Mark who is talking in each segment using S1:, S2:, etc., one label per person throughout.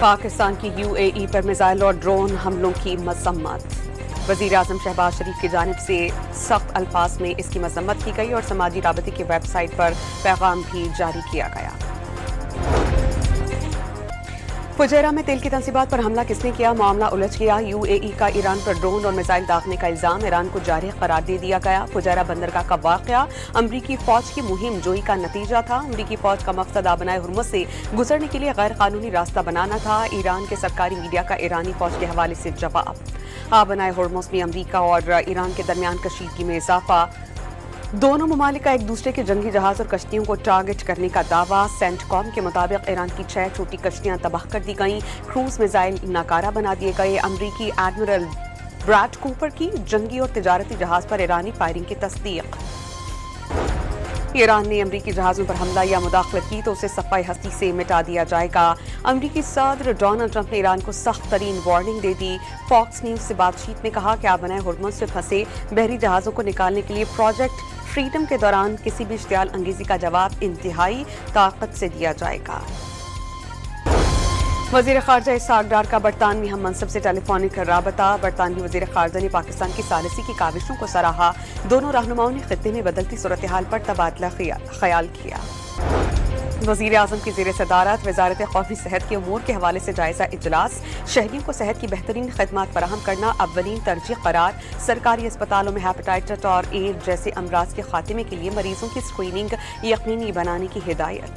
S1: पाकिस्तान की UAE पर missile और ड्रोन हमलों की मजम्मत। वज़ीर आज़म शहबाज शरीफ की जानिब से सख्त अल्फाज में इसकी मजम्मत की गई और समाजी राबते की वेबसाइट पर पैगाम भी जारी किया गया। फुजैरा में तेल की तंसीबात पर हमला किसने किया, मामला उलझ गया। UAE का ईरान पर ड्रोन और मिसाइल दागने का इल्जाम, ईरान को जारह करार दे दिया गया। फुजैरा बंदरगाह का वाक़या अमरीकी फौज की मुहिम जोई का नतीजा था। अमरीकी फौज का मकसद आबनाए हुर्मुज़ से गुजरने के लिए गैर कानूनी रास्ता बनाना था। ईरान के सरकारी मीडिया का ईरानी फौज के हवाले से जवाब। आबनाए हुर्मुज़ में अमरीका और ईरान के दरमियान कशीदगी में इजाफा। दोनों ममालिक का एक दूसरे के जंगी जहाज और कश्तियों को टारगेट करने का दावा। सेंटकॉम के मुताबिक ईरान की 6 छोटी कश्तियां तबाह कर दी गईं, क्रूज मिसाइल नाकारा बना दिए गए। अमरीकी एडमिरल ब्रैड कूपर की जंगी और तिजारती जहाज पर ईरानी फायरिंग की तस्दीक। ईरान ने अमरीकी जहाज़ों पर हमला या मुदाखलत की तो उसे सफ़ाई हस्ती से मिटा दिया जाएगा। अमरीकी सदर डोनाल्ड ट्रंप ने ईरान को सख्त तरीन वार्निंग दे दी। फॉक्स न्यूज़ से बातचीत में कहा कि आबनाए हुर्मुज़ से फंसे बहरी जहाज़ों को निकालने के लिए प्रोजेक्ट फ्रीडम के दौरान किसी भी इश्तियाल अंगेजी का जवाब इंतहाई ताकत से दिया जाएगा। वज़ीर ख़ारजा इसहाक़ डार का बरतानवी हम मनसब से टेलीफोनिक राबता। बरतानवी वज़ीर ख़ारजा ने पाकिस्तान की सालिसी की काविशों को सराहा। दोनों रहनुमाओं ने खित्ते में बदलती सूरत हाल पर तबादला ख्याल किया। वज़ीर आज़म की ज़ेर सदारत वज़ारत क़ौमी सेहत के अमूर के हवाले से जायज़ा इजलास। शहरियों को सेहत की बेहतरीन खदमात फराहम करना अव्वलीन तरजीह करार। सरकारी अस्पतालों में हेपेटाइटिस और एड्स जैसे अमराज के खात्मे के लिए मरीजों की स्क्रीनिंग यकीनी बनाने की हिदायत।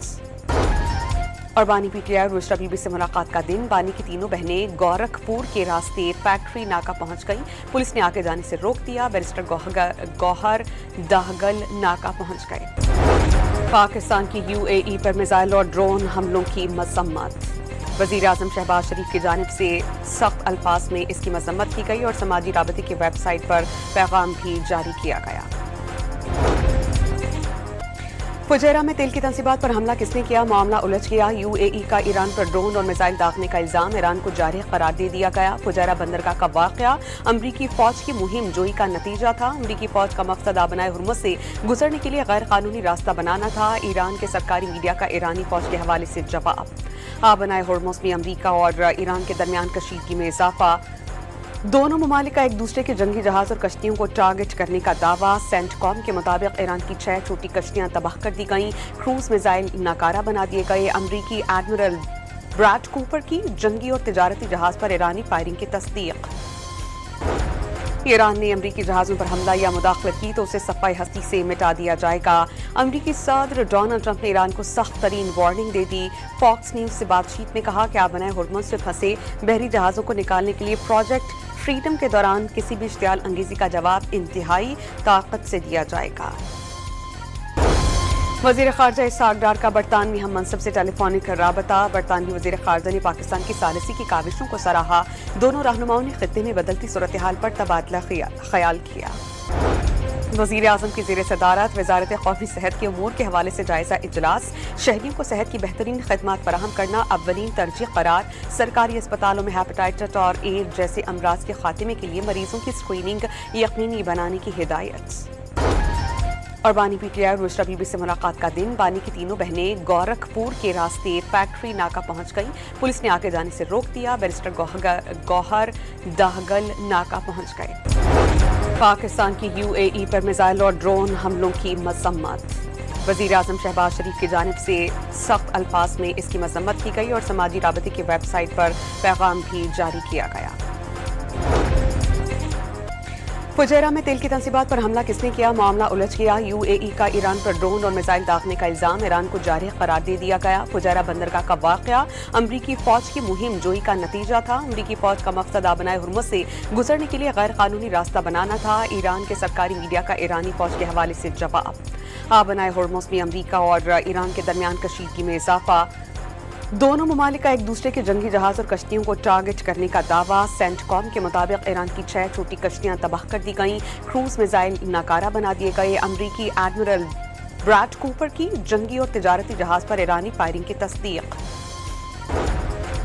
S1: और बानी PTI और बुशरा बीबी से मुलाकात का दिन। बानी की तीनों बहनें गोरखपुर के रास्ते फैक्ट्री नाका पहुंच गईं। पुलिस ने आगे जाने से रोक दिया। बैरिस्टर गौहर दाहगल नाका पहुंच गए। पाकिस्तान की UAE पर मिसाइल और ड्रोन हमलों की मजम्मत। वज़ीर आज़म शहबाज शरीफ की जानिब से सख्त अल्फाज में इसकी मजम्मत की गई और समाजी राबते की वेबसाइट पर पैगाम भी जारी किया गया। फुजैरा में तेल की तंसीबात पर हमला किसने किया, मामला उलझ गया। UAE का ईरान पर ड्रोन और मिसाइल दागने का इल्जाम, ईरान को जारह करार दे दिया गया। फुजैरा बंदरगाह का वाक़या अमरीकी फौज की मुहिम जोई का नतीजा था। अमरीकी फौज का मकसद आबनाए हुर्मुज़ से गुजरने के लिए गैर कानूनी रास्ता बनाना था। ईरान के सरकारी मीडिया का ईरानी फौज के हवाले से जवाब। आबनाए हुर्मुज़ में अमरीका और ईरान के दरमियान कशीदगी में इजाफा। दोनों ममालिक का एक दूसरे के जंगी जहाज और कश्तियों को टारगेट करने का दावा। सेंटकॉम के मुताबिक ईरान की 6 छोटी कश्तियां तबाह कर दी गईं, क्रूज मिसाइल नाकारा बना दिए गए। अमरीकी एडमिरल ब्रैड कूपर की जंगी और तिजारती जहाज पर ईरानी फायरिंग की तस्दीक। ईरान ने अमरीकी जहाज़ों पर हमला या मुदाखलत की तो उसे सफ़ाई हस्ती से मिटा दिया जाएगा। अमरीकी सदर डोनाल्ड ट्रंप ने ईरान को सख्त तरीन वार्निंग दे दी। फॉक्स न्यूज़ से बातचीत में कहा कि आबनाए हुर्मुज़ से फंसे बहरी जहाज़ों को निकालने के लिए प्रोजेक्ट फ्रीडम के दौरान किसी भी इश्तियाल अंगेजी का जवाब इंतहाई ताकत से दिया जाएगा। वज़ीर ख़ारजा इसहाक़ डार का बरतानवी हम मनसब से टेलीफोनिक राबता। बरतानवी वज़ीर ख़ारजा ने पाकिस्तान की सालिसी की काविशों को सराहा। दोनों रहनुमाओं ने खित्ते में बदलती सूरत हाल पर तबादला ख्याल किया। वज़ीर आज़म की ज़ेर सदारत वज़ारत क़ौमी सेहत के अमूर के हवाले से जायज़ा इजलास। शहरियों को सेहत की बेहतरीन खदमात फराहम करना अव्वलीन तरजीह करार। सरकारी अस्पतालों में हेपेटाइटिस और एड्स जैसे अमराज के खात्मे के लिए मरीजों की स्क्रीनिंग यकीनी बनाने की हिदायत। और बानी PTI और बुशरा बीबी से मुलाकात का दिन। बानी की तीनों बहनें गोरखपुर के रास्ते फैक्ट्री नाका पहुंच गईं। पुलिस ने आगे जाने से रोक दिया। बैरिस्टर गौहर दाहगल नाका पहुंच गए। पाकिस्तान की UAE पर मिसाइल और ड्रोन हमलों की मजम्मत। वज़ीर आज़म शहबाज शरीफ की जानिब से सख्त अल्फाज में इसकी मजम्मत की गई और समाजी राबते की वेबसाइट पर पैगाम भी जारी किया गया। फुजैरा में तेल की तंसीबात पर हमला किसने किया, मामला उलझ गया। UAE का ईरान पर ड्रोन और मिसाइल दागने का इल्जाम, ईरान को जारह करार दे दिया गया। फुजैरा बंदरगाह का वाक़या अमरीकी फौज की मुहिम जोई का नतीजा था। अमरीकी फौज का मकसद आबनाए हुर्मुज़ से गुजरने के लिए गैर कानूनी रास्ता बनाना था। ईरान के सरकारी मीडिया का ईरानी फौज के हवाले से जवाब। आबनाए हुर्मुज़ में अमरीका और ईरान के दरमियान कशीदगी में इजाफा। दोनों ममालिक का एक दूसरे के जंगी जहाज और कश्तियों को टारगेट करने का दावा। सेंटकॉम के मुताबिक ईरान की 6 छोटी कश्तियां तबाह कर दी गईं, क्रूज मिसाइल नाकारा बना दिए गए। अमरीकी एडमिरल ब्रैड कूपर की जंगी और तिजारती जहाज पर ईरानी फायरिंग की तस्दीक।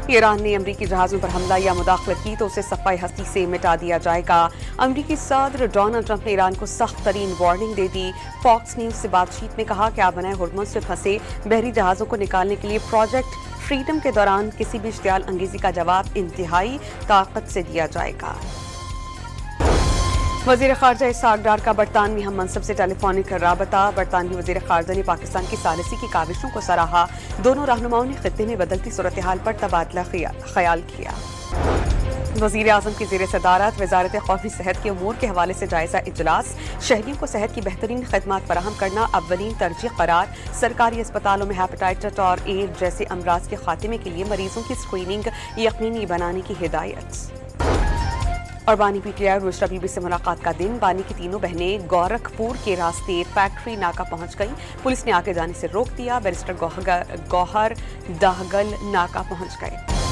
S1: ईरान ने अमरीकी जहाज़ों पर हमला या मुदाखलत की तो उसे सफ़ाई हस्ती से मिटा दिया जाएगा। अमरीकी सदर डोनाल्ड ट्रंप ने ईरान को सख्त तरीन वार्निंग दे दी। फॉक्स न्यूज़ से बातचीत में कहा कि आबनाए हुर्मुज़ से फंसे बहरी जहाज़ों को निकालने के लिए प्रोजेक्ट फ्रीडम के दौरान किसी भी इश्तियाल अंगेजी का जवाब इंतहाई ताकत से दिया जाएगा। वज़ीर ख़ारजा इसहाक़ डार का बरतानवी हम मनसब से टेलीफोनिक राबता। बरतानवी वज़ीर ख़ारजा ने पाकिस्तान की सालिसी की काविशों को सराहा। दोनों रहनुमाओं ने खित्ते में बदलती सूरत हाल पर तबादला ख्याल किया। वज़ीर आज़म की ज़ेर सदारत वज़ारत क़ौमी सेहत के उमूर के हवाले से जायज़ा इजलास। शहरियों को सेहत की बेहतरीन खदमात फराहम करना अव्वलीन तरजीह करार। सरकारी अस्पतालों में हेपेटाइटिस और एड्स जैसे अमराज के खात्मे के लिए मरीजों की स्क्रीनिंग यकीनी बनाने की हिदायत। और बानी पीटीआई और रुशरा बीबी से मुलाकात का दिन। बानी की तीनों बहनें गोरखपुर के रास्ते फैक्ट्री नाका पहुंच गईं। पुलिस ने आगे जाने से रोक दिया। बैरिस्टर गौहर दाहगल नाका पहुंच गए।